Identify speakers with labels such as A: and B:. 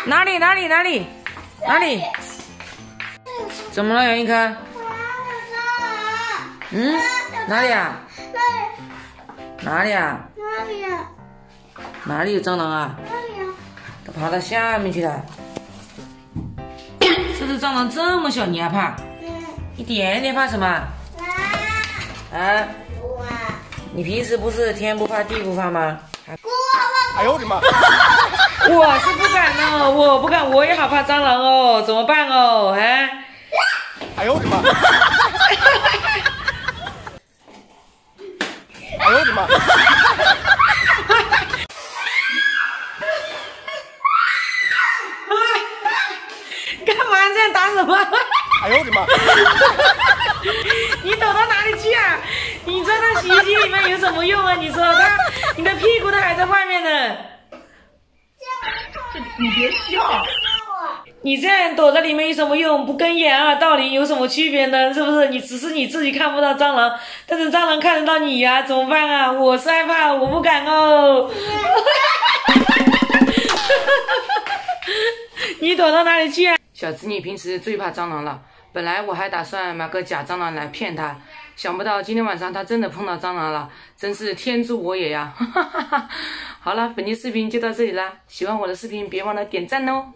A: 哪里？怎么了，杨一科？嗯，哪里啊？哪里啊？哪里有蟑螂啊？它爬到下面去了。这只蟑螂这么小，你还怕？一点点怕什么？啊？你平时不是天不怕地不怕吗？
B: 哎呦我的妈！
A: 我是不敢哦，我不敢，我也好怕蟑螂哦，怎么办哦？哎
B: 呦我的妈！哎呦我的妈！
A: 干嘛这样打什么？
B: 哎呦我的妈！
A: 你躲到哪里去啊？你钻到洗衣机里面有什么用啊？你说你的屁股都还在外面呢。
B: 你别笑。
A: 你这样躲在里面有什么用？不跟掩耳盗铃有什么区别呢？是不是？你只是你自己看不到蟑螂，但是蟑螂看得到你呀、怎么办啊？我是害怕，我不敢哦。你躲到哪里去啊？小侄女平时最怕蟑螂了，本来我还打算买个假蟑螂来骗她，想不到今天晚上她真的碰到蟑螂了，真是天助我也呀！好了，本期视频就到这里啦，喜欢我的视频别忘了点赞哦。